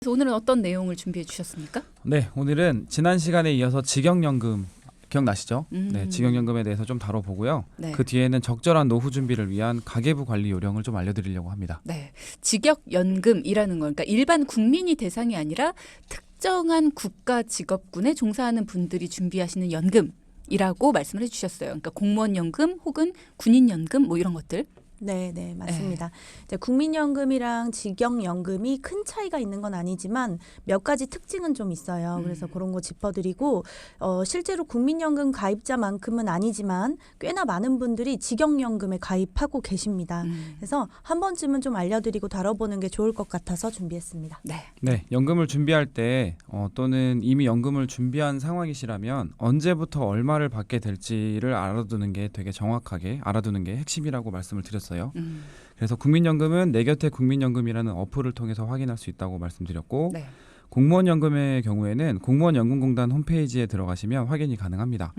그래서 오늘은 어떤 내용을 준비해 주셨습니까? 네, 오늘은 지난 시간에 이어서 직영연금 기억나시죠? 네, 직영연금에 대해서 좀 다뤄보고요. 네. 그 뒤에는 적절한 노후 준비를 위한 가계부 관리 요령을 좀 알려드리려고 합니다. 네, 직역연금이라는 건 그러니까 일반 국민이 대상이 아니라 특정한 국가 직업군에 종사하는 분들이 준비하시는 연금이라고 말씀을 해주셨어요. 그러니까 공무원 연금 혹은 군인 연금 뭐 이런 것들. 네, 맞습니다. 이제 국민연금이랑 직영연금이 큰 차이가 있는 건 아니지만 몇 가지 특징은 좀 있어요. 그래서 그런 거 짚어드리고 실제로 국민연금 가입자만큼은 아니지만 꽤나 많은 분들이 직영연금에 가입하고 계십니다. 그래서 한 번쯤은 좀 알려드리고 다뤄보는 게 좋을 것 같아서 준비했습니다. 네, 연금을 준비할 때 또는 이미 연금을 준비한 상황이시라면 언제부터 얼마를 받게 될지를 알아두는 게 되게 정확하게 알아두는 게 핵심이라고 말씀을 드렸어요. 그래서 국민연금은 내 곁에 국민연금이라는 어플을 통해서 확인할 수 있다고 말씀드렸고 네. 공무원연금의 경우에는 공무원연금공단 홈페이지에 들어가시면 확인이 가능합니다.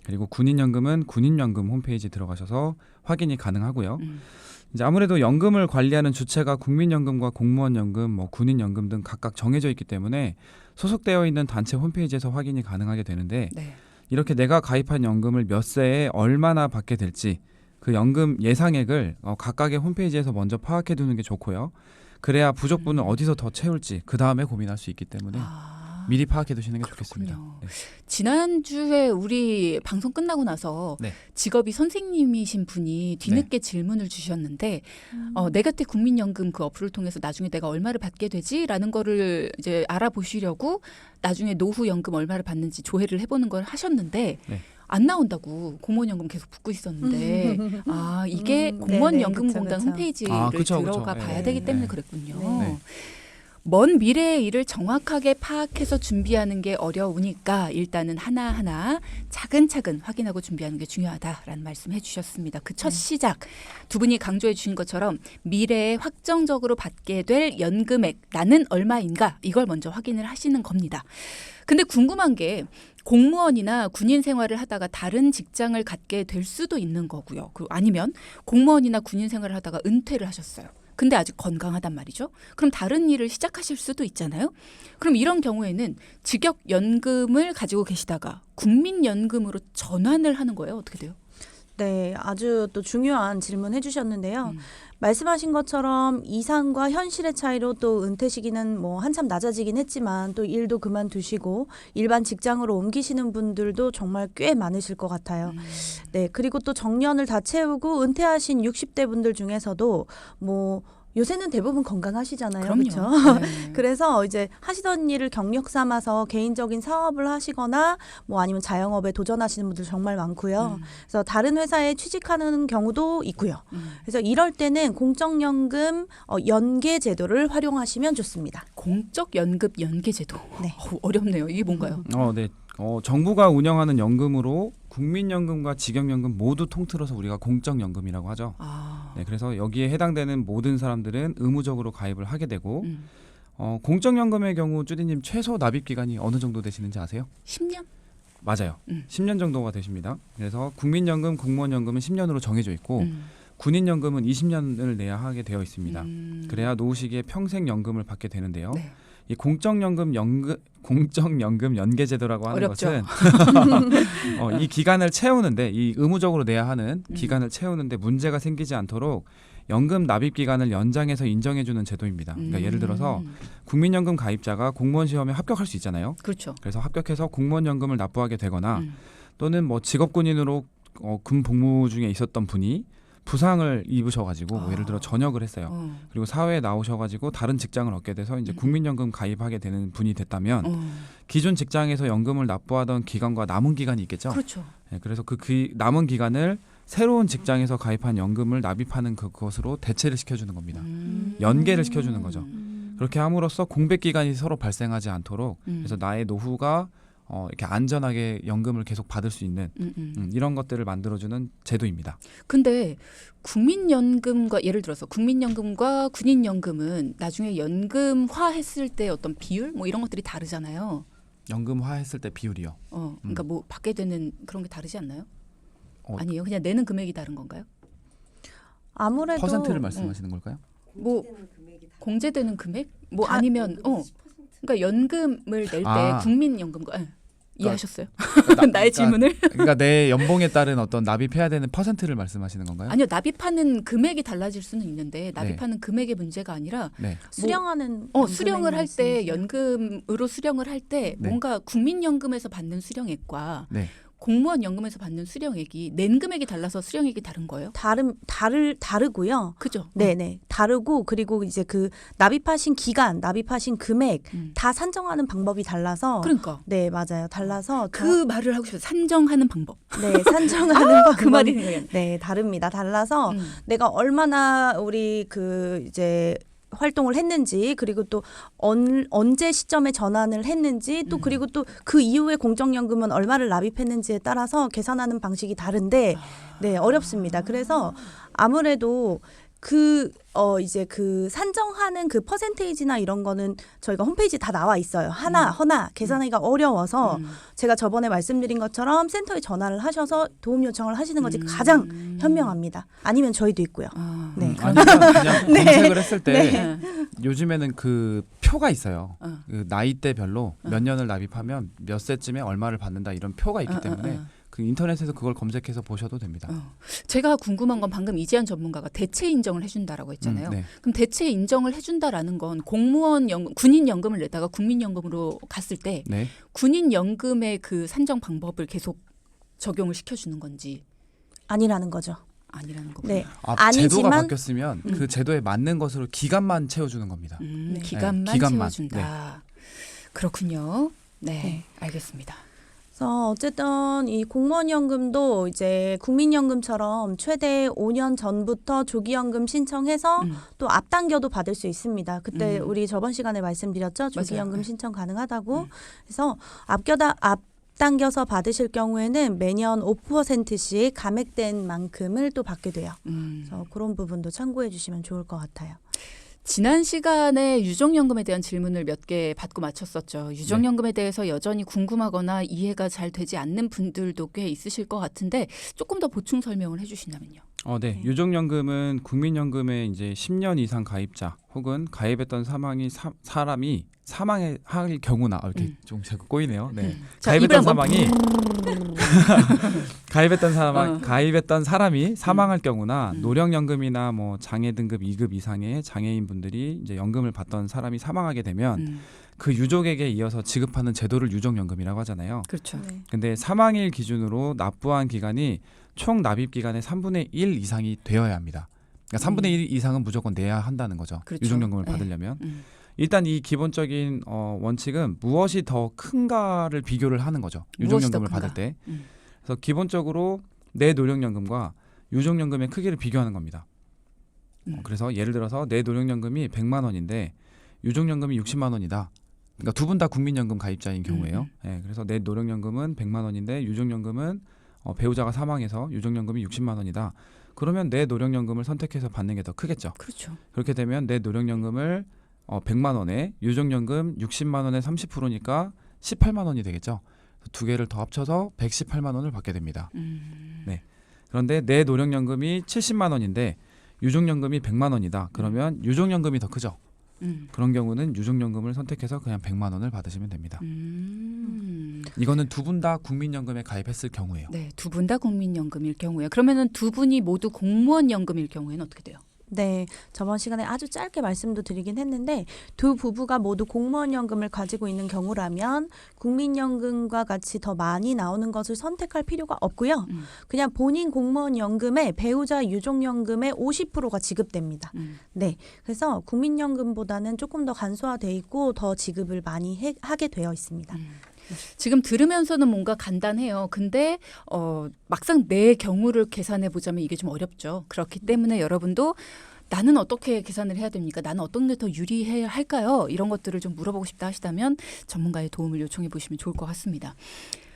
그리고 군인연금은 군인연금 홈페이지 들어가셔서 확인이 가능하고요. 이제 아무래도 연금을 관리하는 주체가 국민연금과 공무원연금, 군인연금 등 각각 정해져 있기 때문에 소속되어 있는 단체 홈페이지에서 확인이 가능하게 되는데 네. 이렇게 내가 가입한 연금을 몇 세에 얼마나 받게 될지 그 연금 예상액을 각각의 홈페이지에서 먼저 파악해 두는 게 좋고요. 그래야 부족분을 어디서 더 채울지 그 다음에 고민할 수 있기 때문에 미리 파악해 두시는 게 좋겠습니다. 네. 지난주에 우리 방송 끝나고 나서 네. 직업이 선생님이신 분이 뒤늦게 질문을 주셨는데 내 곁에 국민연금 그 어플을 통해서 나중에 내가 얼마를 받게 되지? 라는 거를 이제 알아보시려고 나중에 노후연금 얼마를 받는지 조회를 해보는 걸 하셨는데 네. 안 나온다고 공무원연금 계속 붙고 있었는데 이게 공무원연금공단 그쵸. 홈페이지를 그쵸. 들어가 네. 봐야 되기 때문에 네. 그랬군요. 네. 먼 미래의 일을 정확하게 파악해서 준비하는 게 어려우니까 일단은 하나하나 차근차근 확인하고 준비하는 게 중요하다라는 말씀 해주셨습니다. 그 첫 시작 두 분이 강조해 주신 것처럼 미래에 확정적으로 받게 될 연금액 나는 얼마인가 이걸 먼저 확인을 하시는 겁니다. 근데 궁금한 게 공무원이나 군인 생활을 하다가 다른 직장을 갖게 될 수도 있는 거고요. 아니면 공무원이나 군인 생활을 하다가 은퇴를 하셨어요. 근데 아직 건강하단 말이죠. 그럼 다른 일을 시작하실 수도 있잖아요. 그럼 이런 경우에는 직역연금을 가지고 계시다가 국민연금으로 전환을 하는 거예요. 어떻게 돼요? 네, 아주 또 중요한 질문 해주셨는데요. 말씀하신 것처럼 이상과 현실의 차이로 또 은퇴 시기는 뭐 한참 낮아지긴 했지만 또 일도 그만두시고 일반 직장으로 옮기시는 분들도 정말 꽤 많으실 것 같아요. 네, 그리고 또 정년을 다 채우고 은퇴하신 60대 분들 중에서도 뭐 요새는 대부분 건강하시잖아요. 그렇죠? 네. 그래서 이제 하시던 일을 경력 삼아서 개인적인 사업을 하시거나 뭐 아니면 자영업에 도전하시는 분들 정말 많고요. 그래서 다른 회사에 취직하는 경우도 있고요. 그래서 이럴 때는 공적연금 연계 제도를 활용하시면 좋습니다. 공적연금 연계제도. 네. 어렵네요. 이게 뭔가요? 네. 정부가 운영하는 연금으로 국민연금과 직영연금 모두 통틀어서 우리가 공적연금이라고 하죠. 네, 그래서 여기에 해당되는 모든 사람들은 의무적으로 가입을 하게 되고 공적연금의 경우 쭈디님 최소 납입 기간이 어느 정도 되시는지 아세요? 10년? 맞아요. 10년 정도가 되십니다. 그래서 국민연금, 공무원연금은 10년으로 정해져 있고 군인연금은 20년을 내야 하게 되어 있습니다. 그래야 노후 시기에 평생 연금을 받게 되는데요. 네. 이 공적연금 연계제도라고 하는 어렵죠. 것은 이 기간을 채우는데 이 의무적으로 내야 하는 기간을 채우는데 문제가 생기지 않도록 연금 납입 기간을 연장해서 인정해주는 제도입니다. 그러니까 예를 들어서 국민연금 가입자가 공무원 시험에 합격할 수 있잖아요. 그렇죠. 그래서 합격해서 공무원연금을 납부하게 되거나 또는 뭐 직업군인으로 군 복무 중에 있었던 분이 부상을 입으셔가지고 뭐 예를 들어 전역을 했어요. 그리고 사회에 나오셔가지고 다른 직장을 얻게 돼서 이제 국민연금 가입하게 되는 분이 됐다면 기존 직장에서 연금을 납부하던 기간과 남은 기간이 있겠죠. 그렇죠. 네, 그래서 그 남은 기간을 새로운 직장에서 가입한 연금을 납입하는 그것으로 대체를 시켜주는 겁니다. 연계를 시켜주는 거죠. 그렇게 함으로써 공백 기간이 서로 발생하지 않도록 그래서 나의 노후가 이렇게 안전하게 연금을 계속 받을 수 있는 이런 것들을 만들어주는 제도입니다. 근데 국민연금과 예를 들어서 국민연금과 군인연금은 나중에 연금화했을 때 어떤 비율 뭐 이런 것들이 다르잖아요. 연금화했을 때 비율이요. 그러니까 뭐 받게 되는 그런 게 다르지 않나요? 아니에요. 그냥 내는 금액이 다른 건가요? 아무래도 퍼센트를 말씀하시는 걸까요? 뭐 공제되는 금액? 뭐 아니면 그러니까 연금을 낼 때 아. 국민연금과 이해하셨어요? 그러니까 나의 질문을? 그러니까 내 연봉에 따른 어떤 납입해야 되는 퍼센트를 말씀하시는 건가요? 아니요. 납입하는 금액이 달라질 수는 있는데 납입하는 금액의 문제가 아니라 네. 수령하는 수령을 할 때 말씀이세요? 연금으로 수령을 할 때 네. 뭔가 국민연금에서 받는 수령액과 네. 공무원 연금에서 받는 수령액이 낸 금액이 달라서 수령액이 다른 거예요? 다르고요. 그죠? 네네 다르고 그리고 이제 그 납입하신 기간, 납입하신 금액 다 산정하는 방법이 달라서 그러니까 네 맞아요 달라서 그 말을 하고 싶어요. 산정하는 방법. 네 산정하는 방법 그 말이 생각이 안 나. 네 다릅니다. 달라서 내가 얼마나 우리 그 이제 활동을 했는지 그리고 또 언제 시점에 전환을 했는지 또 그리고 또 그 이후에 공적연금은 얼마를 납입했는지에 따라서 계산하는 방식이 다른데 네 어렵습니다. 그래서 아무래도 이제 그 산정하는 그 퍼센테이지나 이런 거는 저희가 홈페이지에 다 나와 있어요. 허나 계산하기가 어려워서 제가 저번에 말씀드린 것처럼 센터에 전화를 하셔서 도움 요청을 하시는 것이 가장 현명합니다. 아니면 저희도 있고요. 네. 아니면 그냥 검색을 했을 때 네. 요즘에는 그 표가 있어요. 어. 그 나이대별로 몇 년을 납입하면 몇 세쯤에 얼마를 받는다 이런 표가 있기 때문에 그 인터넷에서 그걸 검색해서 보셔도 됩니다. 제가 궁금한 건 방금 이지한 전문가가 대체 인정을 해준다라고 했잖아요. 네. 그럼 대체 인정을 해준다라는 건 공무원 연금, 군인 연금을 내다가 국민연금으로 갔을 때 네. 군인 연금의 그 산정 방법을 계속 적용을 시켜주는 건지 아니라는 거죠. 아니라는 거군요. 네. 제도가 아니지만- 바뀌었으면 그 제도에 맞는 것으로 기간만 채워주는 겁니다. 네. 기간만 네, 기간만. 채워준다. 그렇군요. 네, 네. 알겠습니다. 그래서 어쨌든 이 공무원연금도 이제 국민연금처럼 최대 5년 전부터 조기연금 신청해서 또 앞당겨도 받을 수 있습니다. 그때 우리 저번 시간에 말씀드렸죠. 조기연금 맞아요. 신청 가능하다고. 그래서 앞당겨서 받으실 경우에는 매년 5%씩 감액된 만큼을 또 받게 돼요. 그래서 그런 부분도 참고해 주시면 좋을 것 같아요. 지난 시간에 유족연금에 대한 질문을 몇 개 받고 마쳤었죠. 유족연금에 대해서 여전히 궁금하거나 이해가 잘 되지 않는 분들도 꽤 있으실 것 같은데 조금 더 보충 설명을 해주신다면요. 네. 유족연금은 국민연금에 이제 10년 이상 가입자 혹은 가입했던 사람이 사망할 경우나 이렇게 좀 제가 꼬이네요. 네. 자, 입을 가입했던 한번 사망이 가입했던 사람이 사망할 경우나 노령연금이나 뭐 장애 등급 2급 이상의 장애인 분들이 이제 연금을 받던 사람이 사망하게 되면 그 유족에게 이어서 지급하는 제도를 유족연금이라고 하잖아요. 그렇죠. 네. 근데 사망일 기준으로 납부한 기간이 총 납입 기간의 3분의 1 이상이 되어야 합니다. 그러니까 3분의 1 이상은 무조건 내야 한다는 거죠. 그렇죠. 유족연금을 네. 받으려면. 일단 이 기본적인 원칙은 무엇이 더 큰가를 비교를 하는 거죠. 무엇이 더 유족연금을 큰가? 받을 때. 그래서 기본적으로 내 노령연금과 유족연금의 크기를 비교하는 겁니다. 그래서 예를 들어서 내 노령연금이 100만 원인데 유족연금이 60만 원이다. 그러니까 두 분 다 국민연금 가입자인 경우예요. 네, 그래서 내 노령연금은 100만 원인데 유족연금은 배우자가 사망해서 유족연금이 60만 원이다. 그러면 내 노령연금을 선택해서 받는 게 더 크겠죠. 그렇죠. 그렇게 되면 내 노령연금을 100만 원에 유족연금 60만 원의 30%니까 18만 원이 되겠죠. 두 개를 더 합쳐서 118만 원을 받게 됩니다. 네. 그런데 내 노령연금이 70만 원인데 유족연금이 100만 원이다. 그러면 유족연금이 더 크죠. 그런 경우는 유족연금을 선택해서 그냥 100만 원을 받으시면 됩니다. 이거는 두 분 다 국민연금에 가입했을 경우예요. 네, 두 분 다 국민연금일 경우에 그러면은 두 분이 모두 공무원연금일 경우에는 어떻게 돼요? 네, 저번 시간에 아주 짧게 말씀도 드리긴 했는데 두 부부가 모두 공무원연금을 가지고 있는 경우라면 국민연금과 같이 더 많이 나오는 것을 선택할 필요가 없고요. 그냥 본인 공무원연금에 배우자 유족연금의 50%가 지급됩니다. 네, 그래서 국민연금보다는 조금 더 간소화돼 있고 더 지급을 많이 하게 되어 있습니다. 지금 들으면서는 뭔가 간단해요. 근데 막상 내 경우를 계산해 보자면 이게 좀 어렵죠. 그렇기 때문에 여러분도 나는 어떻게 계산을 해야 됩니까? 나는 어떤 게 더 유리해야 할까요? 이런 것들을 좀 물어보고 싶다 하시다면 전문가의 도움을 요청해 보시면 좋을 것 같습니다.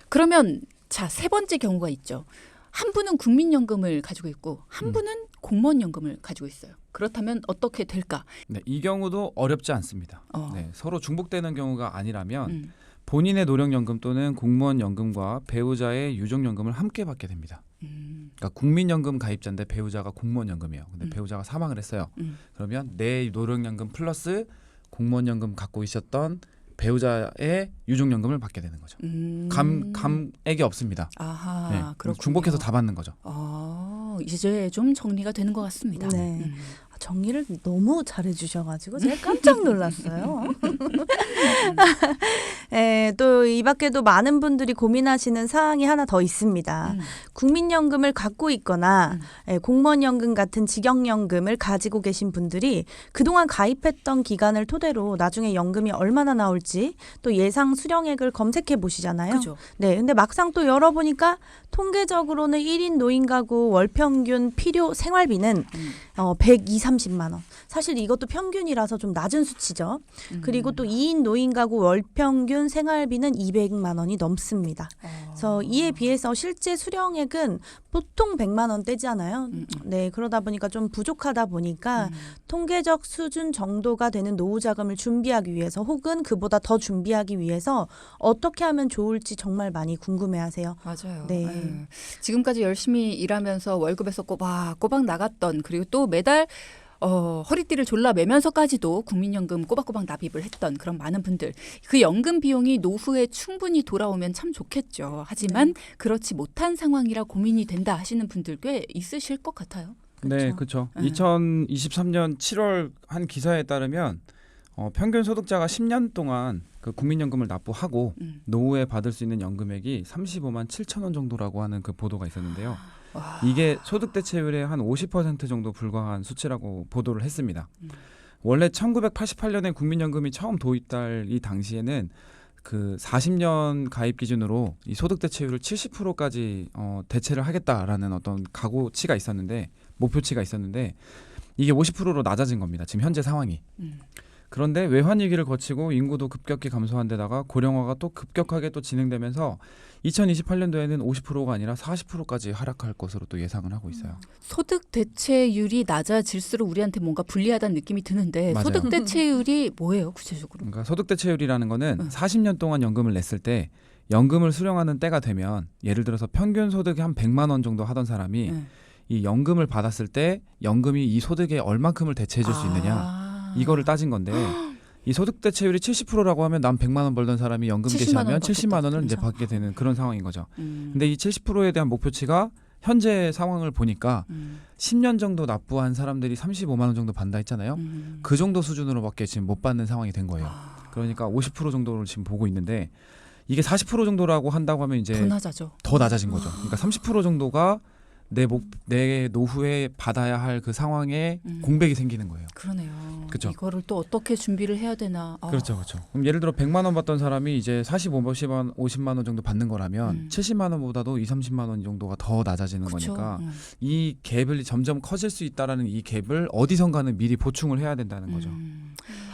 그러면 자, 세 번째 경우가 있죠. 한 분은 국민연금을 가지고 있고 한 분은 공무원연금을 가지고 있어요. 그렇다면 어떻게 될까? 네, 이 경우도 어렵지 않습니다. 네, 서로 중복되는 경우가 아니라면 본인의 노령연금 또는 공무원연금과 배우자의 유족연금을 함께 받게 됩니다. 그러니까 국민연금 가입자인데 배우자가 공무원연금이에요. 근데 배우자가 사망을 했어요. 그러면 내 노령연금 플러스 공무원연금 갖고 있었던 배우자의 유족연금을 받게 되는 거죠. 감액이 없습니다. 아하, 네, 그렇군요. 중복해서 다 받는 거죠. 이제 좀 정리가 되는 것 같습니다. 네. 정리를 너무 잘해주셔가지고 제가 깜짝 놀랐어요. 네, 또 이 밖에도 많은 분들이 고민하시는 사항이 하나 더 있습니다. 국민연금을 갖고 있거나 공무원연금 같은 직영연금을 가지고 계신 분들이 그동안 가입했던 기간을 토대로 나중에 연금이 얼마나 나올지 또 예상 수령액을 검색해 보시잖아요. 그죠. 네, 근데 막상 또 열어보니까 통계적으로는 1인 노인 가구 월 평균 필요 생활비는 120~30만 원. 사실 이것도 평균이라서 좀 낮은 수치죠. 그리고 또 2인 노인 가구 월 평균 생활비는 200만 원이 넘습니다. 그래서 이에 비해서 실제 수령액은 보통 100만 원대잖아요. 네, 그러다 보니까 좀 부족하다 보니까 통계적 수준 정도가 되는 노후 자금을 준비하기 위해서 혹은 그보다 더 준비하기 위해서 어떻게 하면 좋을지 정말 많이 궁금해하세요. 맞아요. 네. 지금까지 열심히 일하면서 월급에서 꼬박꼬박 나갔던 그리고 또 매달 허리띠를 졸라 매면서까지도 국민연금 꼬박꼬박 납입을 했던 그런 많은 분들. 그 연금 비용이 노후에 충분히 돌아오면 참 좋겠죠. 하지만 그렇지 못한 상황이라 고민이 된다 하시는 분들 꽤 있으실 것 같아요. 네, 그렇죠. 그렇죠. 2023년 7월 한 기사에 따르면 평균 소득자가 10년 동안 그 국민연금을 납부하고 노후에 받을 수 있는 연금액이 35만 7천 원 정도라고 하는 그 보도가 있었는데요. 와. 이게 소득 대체율의 한 50% 정도 불과한 수치라고 보도를 했습니다. 원래 1988년에 국민연금이 처음 도입될 이 당시에는 그 40년 가입 기준으로 이 소득 대체율을 70%까지 대체를 하겠다라는 어떤 각오치가 있었는데 목표치가 있었는데 이게 50%로 낮아진 겁니다. 지금 현재 상황이. 그런데 외환 위기를 거치고 인구도 급격히 감소한 데다가 고령화가 또 급격하게 또 진행되면서 2028년도에는 50%가 아니라 40%까지 하락할 것으로 또 예상을 하고 있어요. 소득 대체율이 낮아질수록 우리한테 뭔가 불리하다는 느낌이 드는데 맞아요. 소득 대체율이 뭐예요, 구체적으로? 그러니까 소득 대체율이라는 거는 40년 동안 연금을 냈을 때 연금을 수령하는 때가 되면 예를 들어서 평균 소득이 한 100만 원 정도 하던 사람이 이 연금을 받았을 때 연금이 이 소득에 얼만큼을 대체해 줄 수 있느냐 이거를 따진 건데 이 소득 대체율이 70%라고 하면 난 100만 원 벌던 사람이 연금 70만 개시하면 원 70만 원을 이제 받겠다. 받게 되는 그런 상황인 거죠. 근데 이 70%에 대한 목표치가 현재 상황을 보니까 10년 정도 납부한 사람들이 35만 원 정도 받는다 했잖아요. 그 정도 수준으로밖에 지금 못 받는 상황이 된 거예요. 그러니까 50% 정도를 지금 보고 있는데 이게 40% 정도라고 한다고 하면 이제 더 낮아져. 더 낮아진 거죠. 그러니까 30% 정도가 내 노후에 받아야 할 그 상황에 공백이 생기는 거예요. 그러네요. 그쵸. 이거를 또 어떻게 준비를 해야 되나. 그렇죠, 그렇죠. 그럼 예를 들어 100만 원 받던 사람이 이제 50만 원 정도 받는 거라면 70만 원보다도 30만 원 정도가 더 낮아지는 그쵸. 거니까 이 갭을 점점 커질 수 있다라는 이 갭을 어디선가는 미리 보충을 해야 된다는 거죠.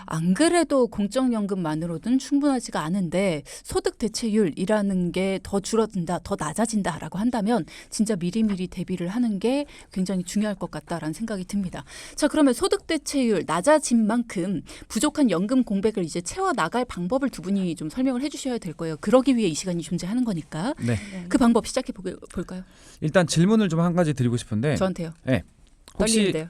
안 그래도 공적연금만으로는 충분하지가 않은데 소득 대체율이라는 게 더 줄어든다, 더 낮아진다라고 한다면 진짜 미리미리 대비를 하는 게 굉장히 중요할 것 같다라는 생각이 듭니다. 자, 그러면 소득 대체율 낮아진 만큼 부족한 연금 공백을 이제 채워 나갈 방법을 두 분이 좀 설명을 해주셔야 될 거예요. 그러기 위해 이 시간이 존재하는 거니까. 네. 그 방법 시작해 볼까요? 일단 질문을 좀 한 가지 드리고 싶은데 저한테요. 네. 떨리는데요.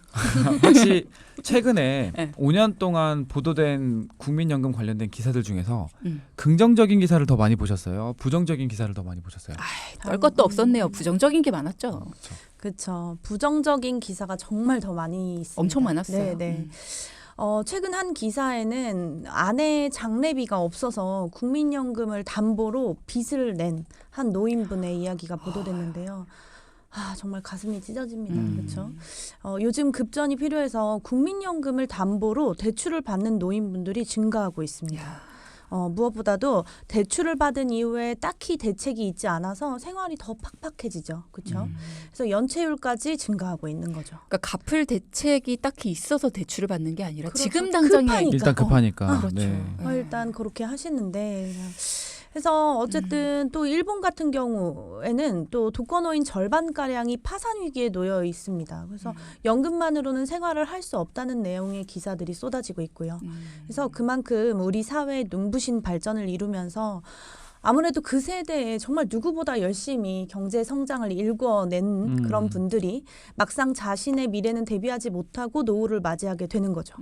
혹시 최근에 네. 5년 동안 보도된 국민연금 관련된 기사들 중에서 음. 긍정적인 기사를 더 많이 보셨어요? 부정적인 기사를 더 많이 보셨어요? 떨 것도 없었네요. 부정적인 게 많았죠. 그렇죠. 그렇죠. 부정적인 기사가 정말 더 많이 있습니다. 엄청 많았어요. 네, 네. 최근 한 기사에는 아내 장례비가 없어서 국민연금을 담보로 빚을 낸 한 노인분의 이야기가 보도됐는데요. 정말 가슴이 찢어집니다. 그렇죠? 요즘 급전이 필요해서 국민연금을 담보로 대출을 받는 노인분들이 증가하고 있습니다. 무엇보다도 대출을 받은 이후에 딱히 대책이 있지 않아서 생활이 더 팍팍해지죠. 그렇죠? 그래서 연체율까지 증가하고 있는 거죠. 그러니까 갚을 대책이 딱히 있어서 대출을 받는 게 아니라 그렇죠. 지금 당장에 급하니까. 일단 급하니까. 그렇죠. 네. 일단 그렇게 하시는데 그래서 어쨌든 또 일본 같은 경우에는 또 독거노인 절반가량이 파산 위기에 놓여 있습니다. 그래서 연금만으로는 생활을 할 수 없다는 내용의 기사들이 쏟아지고 있고요. 그래서 그만큼 우리 사회의 눈부신 발전을 이루면서 아무래도 그 세대에 정말 누구보다 열심히 경제 성장을 일궈낸 그런 분들이 막상 자신의 미래는 대비하지 못하고 노후를 맞이하게 되는 거죠.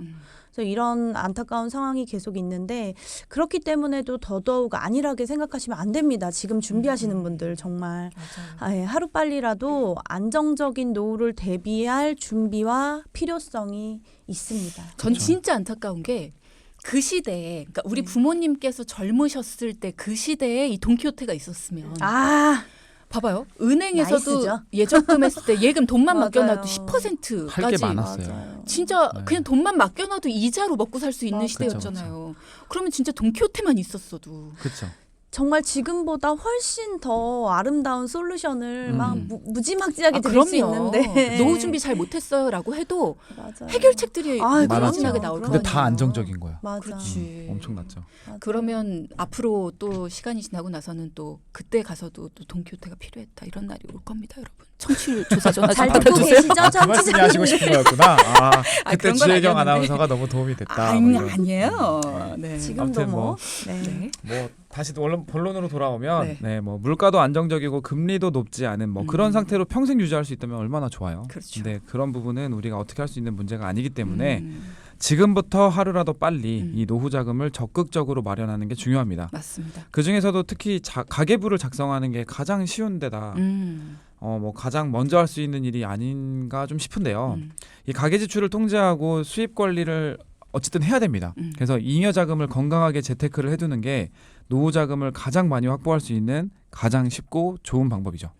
그래서 이런 안타까운 상황이 계속 있는데 그렇기 때문에도 더더욱 안일하게 생각하시면 안 됩니다. 지금 준비하시는 분들 정말 하루빨리라도 안정적인 노후를 대비할 준비와 필요성이 있습니다. 전 진짜 안타까운 게 그 시대에, 그러니까 우리 부모님께서 젊으셨을 때 그 시대에 이 돈키호테가 있었으면 봐봐요. 은행에서도 나이스죠. 예적금 했을 때 예금 돈만 맞아요. 맡겨놔도 10%까지 할 게 많았어요. 맞아요. 진짜 네. 그냥 돈만 맡겨놔도 이자로 먹고 살 수 있는 맞아요. 시대였잖아요. 그러면 진짜 돈키호테만 있었어도 그렇죠. 정말 지금보다 훨씬 더 아름다운 솔루션을 막 무지막지하게 드릴 수 그럼요. 있는데 노후 준비 잘 못했어요라고 해도 맞아요. 해결책들이 무궁무진하게 많았죠. 나올 거 근데 아니에요. 다 안정적인 거야. 맞아. 그렇지. 엄청났죠. 맞아. 그러면 앞으로 또 시간이 지나고 나서는 또 그때 가서도 또 돈키호테가 필요했다 이런 날이 올 겁니다, 여러분. 청취율 조사 전화 좀 잘 듣고 받아주세요. 계시죠, 그 말씀이 하시고 싶은 거였구나. 그때 그런 건 주혜경 아니었는데. 아나운서가 너무 도움이 됐다. 뭐 이런. 아니에요. 네. 지금도 아무튼 뭐, 뭐, 네. 뭐 다시 본론으로 돌아오면 네. 네, 뭐 물가도 안정적이고 금리도 높지 않은 뭐 그런 상태로 평생 유지할 수 있다면 얼마나 좋아요. 그렇죠. 근데 그런 부분은 우리가 어떻게 할 수 있는 문제가 아니기 때문에 지금부터 하루라도 빨리 이 노후 자금을 적극적으로 마련하는 게 중요합니다. 맞습니다. 그 중에서도 특히 가계부를 작성하는 게 가장 쉬운 데다 뭐 가장 먼저 할 수 있는 일이 아닌가 좀 싶은데요. 이 가계 지출을 통제하고 수입 관리를 어쨌든 해야 됩니다. 그래서 잉여 자금을 건강하게 재테크를 해두는 게 노후 자금을 가장 많이 확보할 수 있는 가장 쉽고 좋은 방법이죠.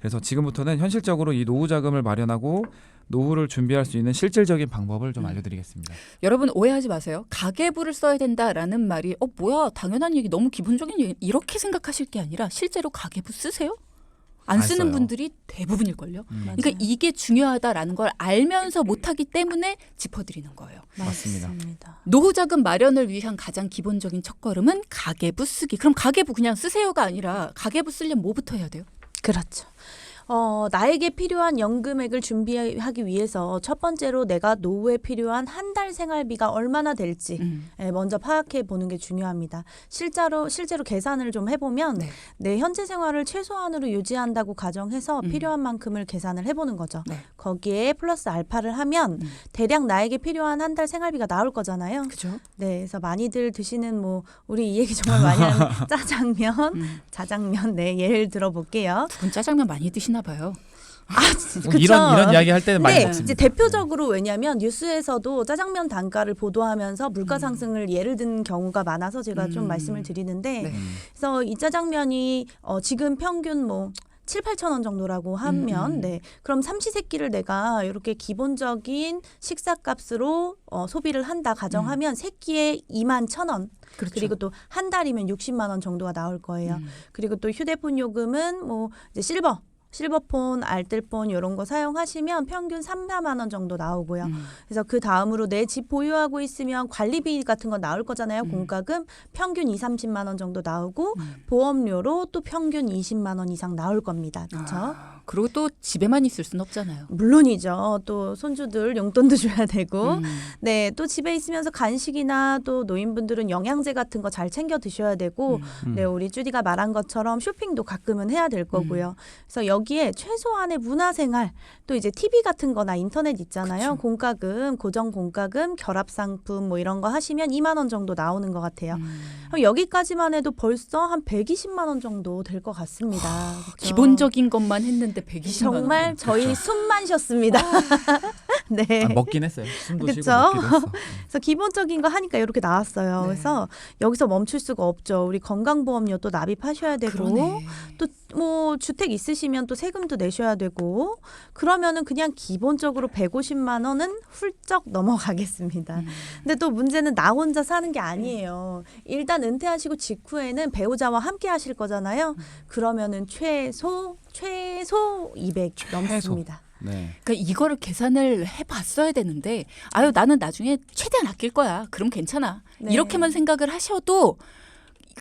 그래서 지금부터는 현실적으로 이 노후 자금을 마련하고 노후를 준비할 수 있는 실질적인 방법을 좀 알려드리겠습니다. 여러분 오해하지 마세요. 가계부를 써야 된다라는 말이 뭐야 당연한 얘기 너무 기본적인 얘기 이렇게 생각하실 게 아니라 실제로 가계부 쓰세요? 안 안 쓰는 써요. 분들이 대부분일걸요. 맞아요. 그러니까 이게 중요하다라는 걸 알면서 못하기 때문에 짚어드리는 거예요. 맞습니다. 노후 자금 마련을 위한 가장 기본적인 첫걸음은 가계부 쓰기. 그럼 가계부 그냥 쓰세요가 아니라 가계부 쓰려면 뭐부터 해야 돼요? 그렇죠. 나에게 필요한 연금액을 준비하기 위해서 첫 번째로 내가 노후에 필요한 한 달 생활비가 얼마나 될지 먼저 파악해 보는 게 중요합니다. 실제로 계산을 좀 해보면 네. 내 현재 생활을 최소한으로 유지한다고 가정해서 필요한 만큼을 계산을 해보는 거죠. 네. 거기에 플러스 알파를 하면 대략 나에게 필요한 한 달 생활비가 나올 거잖아요. 그죠? 네, 그래서 많이들 드시는 뭐 우리 이 얘기 정말 많이 하는 짜장면, 자장면 예를 들어볼게요. 두 분 짜장면 많이 드시나 봐요. 그쵸? 이런 이야기 할 때는 많이 네, 먹습니다. 이제 대표적으로 왜냐하면 뉴스에서도 짜장면 단가를 보도하면서 물가 상승을 예를 든 경우가 많아서 제가 좀 말씀을 드리는데 네. 그래서 이 짜장면이 지금 평균 뭐 7, 8천 원 정도라고 하면 네. 그럼 삼시세끼를 내가 이렇게 기본적인 식사값으로 소비를 한다 가정하면 세끼에 2만 1,000원. 그렇죠. 그리고 또 한 달이면 60만 원 정도가 나올 거예요. 그리고 또 휴대폰 요금은 뭐 이제 실버폰, 알뜰폰 이런 거 사용하시면 평균 3, 4만 원 정도 나오고요. 그래서 그 다음으로 내 집 보유하고 있으면 관리비 같은 거 나올 거잖아요. 공과금 평균 2, 30만 원 정도 나오고 보험료로 또 평균 20만 원 이상 나올 겁니다. 그렇죠? 그리고 또 집에만 있을 수는 없잖아요. 물론이죠. 또 손주들 용돈도 줘야 되고 네, 또 집에 있으면서 간식이나 또 노인분들은 영양제 같은 거 잘 챙겨 드셔야 되고 네, 우리 주디가 말한 것처럼 쇼핑도 가끔은 해야 될 거고요. 그래서 여기에 최소한의 문화생활 또 이제 TV 같은 거나 인터넷 있잖아요. 그쵸. 공과금, 고정 공과금, 결합상품 뭐 이런 거 하시면 2만 원 정도 나오는 것 같아요. 그럼 여기까지만 해도 벌써 한 120만 원 정도 될 것 같습니다. 그쵸? 기본적인 것만 했는데 120만 원. 정말 저희 숨만 쉬었습니다. 네. 먹긴 했어요. 숨도 쉬고 그쵸? 먹기도 했어. 그래서 기본적인 거 하니까 이렇게 나왔어요. 네. 그래서 여기서 멈출 수가 없죠. 우리 건강보험료 또 납입하셔야 되고 그러네. 또 뭐 주택 있으시면 또 세금도 내셔야 되고 그러면은 그냥 기본적으로 150만 원은 훌쩍 넘어가겠습니다. 근데 또 문제는 나 혼자 사는 게 아니에요. 일단 은퇴하시고 직후에는 배우자와 함께 하실 거잖아요. 그러면은 최소 200 넘습니다. 네. 그러니까 이거를 계산을 해봤어야 되는데 나는 나중에 최대한 아낄 거야. 그럼 괜찮아. 네. 이렇게만 생각을 하셔도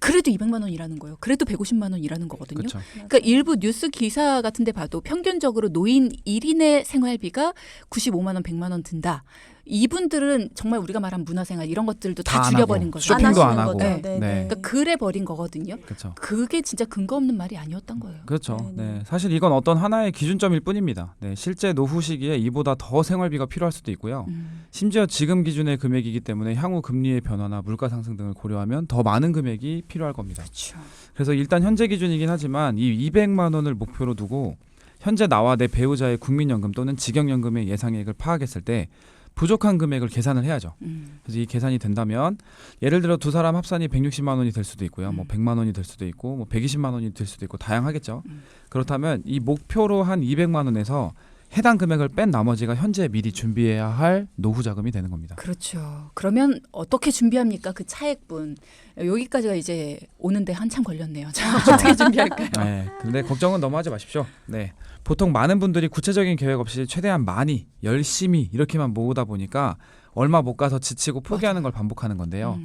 그래도 200만 원이라는 거예요. 그래도 150만 원이라는 거거든요. 그렇죠. 그러니까 일부 뉴스 기사 같은 데 봐도 평균적으로 노인 1인의 생활비가 95만 원, 100만 원 든다. 이분들은 정말 우리가 말한 문화생활 이런 것들도 다 안 죽여버린 하고, 거죠. 쇼핑도 하시는 안 하고. 거죠. 네. 네. 네. 그러니까 그래 버린 거거든요. 그렇죠. 그게 진짜 근거 없는 말이 아니었던 거예요. 그렇죠. 네, 네. 네, 사실 이건 어떤 하나의 기준점일 뿐입니다. 네, 실제 노후 시기에 이보다 더 생활비가 필요할 수도 있고요. 심지어 지금 기준의 금액이기 때문에 향후 금리의 변화나 물가 상승 등을 고려하면 더 많은 금액이 필요할 겁니다. 그렇죠. 그래서 일단 현재 기준이긴 하지만 이 200만 원을 목표로 두고 현재 나와 내 배우자의 국민연금 또는 직영연금의 예상액을 파악했을 때 부족한 금액을 계산을 해야죠. 그래서 이 계산이 된다면 예를 들어 두 사람 합산이 160만 원이 될 수도 있고요. 뭐 100만 원이 될 수도 있고 뭐 120만 원이 될 수도 있고 다양하겠죠. 그렇다면 이 목표로 한 200만 원에서 해당 금액을 뺀 나머지가 현재 미리 준비해야 할 노후 자금이 되는 겁니다. 그렇죠. 그러면 어떻게 준비합니까? 그 차액분. 여기까지가 이제 오는데 한참 걸렸네요. 자, 어떻게 준비할까요? 네, 근데 걱정은 너무 하지 마십시오. 네, 보통 많은 분들이 구체적인 계획 없이 최대한 많이 열심히 이렇게만 모으다 보니까 얼마 못 가서 지치고 포기하는 걸 반복하는 건데요.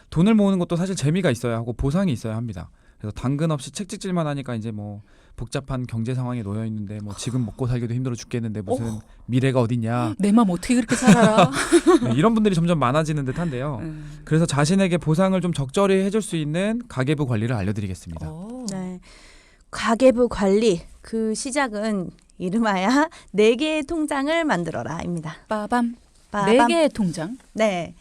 돈을 모으는 것도 사실 재미가 있어야 하고 보상이 있어야 합니다. 그래서 당근 없이 책찍질만 하니까 이제 뭐 복잡한 경제 상황에 놓여 있는데 뭐 지금 먹고 살기도 힘들어 죽겠는데 무슨 미래가 어딨냐. 내 맘 어떻게 그렇게 살아라. 네, 이런 분들이 점점 많아지는 듯한데요. 그래서 자신에게 보상을 좀 적절히 해줄 수 있는 가계부 관리를 알려드리겠습니다. 네. 가계부 관리 그 시작은 이름하여 4개의 통장을 만들어라입니다. 빠밤. 빠밤. 4개의 통장. 네.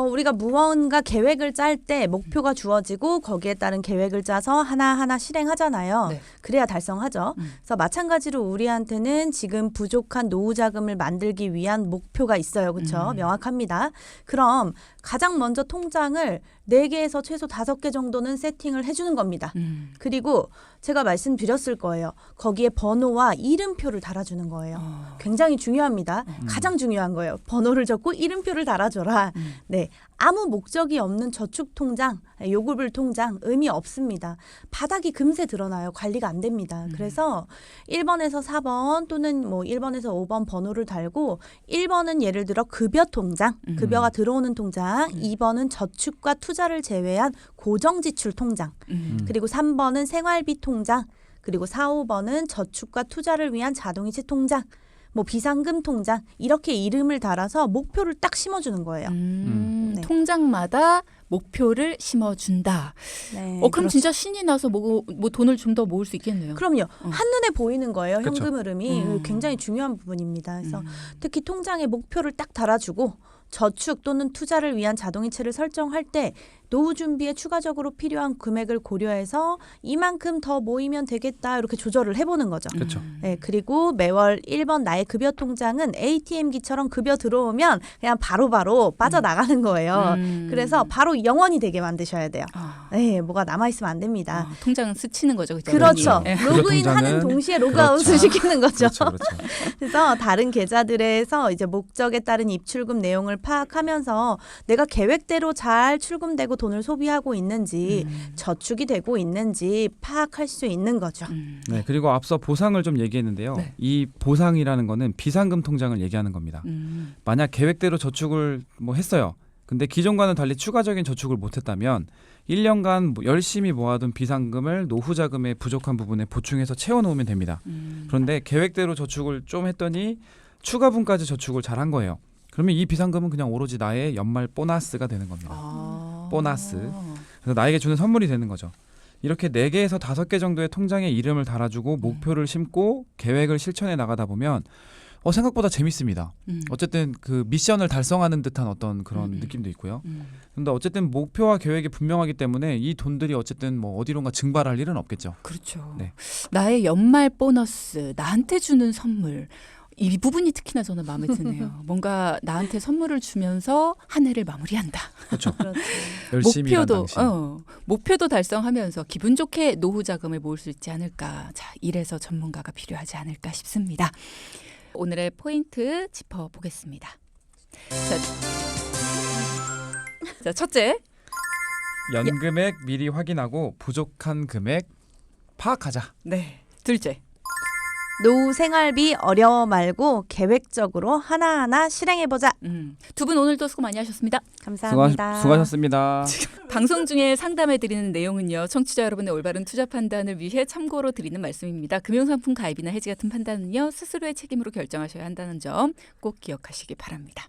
우리가 무언가 계획을 짤 때 목표가 주어지고 거기에 따른 계획을 짜서 하나하나 실행하잖아요. 네. 그래야 달성하죠. 그래서 마찬가지로 우리한테는 지금 부족한 노후 자금을 만들기 위한 목표가 있어요. 그렇죠? 명확합니다. 그럼 가장 먼저 통장을 4개에서 최소 5개 정도는 세팅을 해주는 겁니다. 그리고 제가 말씀드렸을 거예요. 거기에 번호와 이름표를 달아주는 거예요. 굉장히 중요합니다. 가장 중요한 거예요. 번호를 적고 이름표를 달아줘라. 네, 아무 목적이 없는 저축 통장, 요구불 통장 의미 없습니다. 바닥이 금세 드러나요. 관리가 안 됩니다. 그래서 1번에서 4번 또는 뭐 1번에서 5번 번호를 달고 1번은 예를 들어 급여 통장, 급여가 들어오는 통장, 2번은 저축과 투자를 제외한 고정지출 통장, 그리고 3번은 생활비 통장, 그리고 4, 5번은 저축과 투자를 위한 자동이체 통장, 뭐 비상금 통장 이렇게 이름을 달아서 목표를 딱 심어주는 거예요. 네. 통장마다 목표를 심어준다. 네, 그럼 그렇죠. 진짜 신이 나서 뭐 돈을 좀 더 모을 수 있겠네요. 그럼요. 한눈에 보이는 거예요. 그렇죠. 현금 흐름이 굉장히 중요한 부분입니다. 그래서 특히 통장에 목표를 딱 달아주고 저축 또는 투자를 위한 자동이체를 설정할 때 노후 준비에 추가적으로 필요한 금액을 고려해서 이만큼 더 모이면 되겠다 이렇게 조절을 해보는 거죠. 그렇죠. 네, 그리고 매월 1번 나의 급여 통장은 ATM기처럼 급여 들어오면 그냥 바로바로 빠져나가는 거예요. 그래서 바로 영원이 되게 만드셔야 돼요. 네, 뭐가 남아있으면 안 됩니다. 통장은 스치는 거죠. 그죠? 그렇죠. 네. 로그인하는 통장은- 동시에 로그아웃을 그렇죠. 시키는 거죠. 그렇죠, 그렇죠. 그래서 다른 계좌들에서 이제 목적에 따른 입출금 내용을 파악하면서 내가 계획대로 잘 출금되고 돈을 소비하고 있는지 저축이 되고 있는지 파악할 수 있는 거죠. 네, 그리고 앞서 보상을 좀 얘기했는데요. 네. 이 보상이라는 거는 비상금 통장을 얘기하는 겁니다. 만약 계획대로 저축을 뭐 했어요. 근데 기존과는 달리 추가적인 저축을 못했다면 1년간 열심히 모아둔 비상금을 노후 자금의 부족한 부분에 보충해서 채워놓으면 됩니다. 그런데 계획대로 저축을 좀 했더니 추가분까지 저축을 잘한 거예요. 그러면 이 비상금은 그냥 오로지 나의 연말 보너스가 되는 겁니다. 보너스. 그래서 나에게 주는 선물이 되는 거죠. 이렇게 4개에서 5개 정도의 통장에 이름을 달아주고 목표를 심고 계획을 실천해 나가다 보면 생각보다 재밌습니다. 어쨌든 그 미션을 달성하는 듯한 어떤 그런 느낌도 있고요. 근데 어쨌든 목표와 계획이 분명하기 때문에 이 돈들이 어쨌든 뭐 어디론가 증발할 일은 없겠죠. 그렇죠. 네. 나의 연말 보너스, 나한테 주는 선물. 이 부분이 특히나 저는 마음에 드네요. 뭔가 나한테 선물을 주면서 한 해를 마무리한다. 그렇죠. 그렇죠. 열심히 일한 목표도 당신. 목표도 달성하면서 기분 좋게 노후 자금을 모을 수 있지 않을까. 자, 이래서 전문가가 필요하지 않을까 싶습니다. 오늘의 포인트 짚어보겠습니다. 자, 첫째. 연금액 미리 확인하고 부족한 금액 파악하자. 네. 둘째. 노후 생활비 어려워 말고 계획적으로 하나하나 실행해보자. 두 분 오늘도 수고 많이 하셨습니다. 감사합니다. 수고하셨습니다. 방송 중에 상담해드리는 내용은요. 청취자 여러분의 올바른 투자 판단을 위해 참고로 드리는 말씀입니다. 금융상품 가입이나 해지 같은 판단은요. 스스로의 책임으로 결정하셔야 한다는 점 꼭 기억하시기 바랍니다.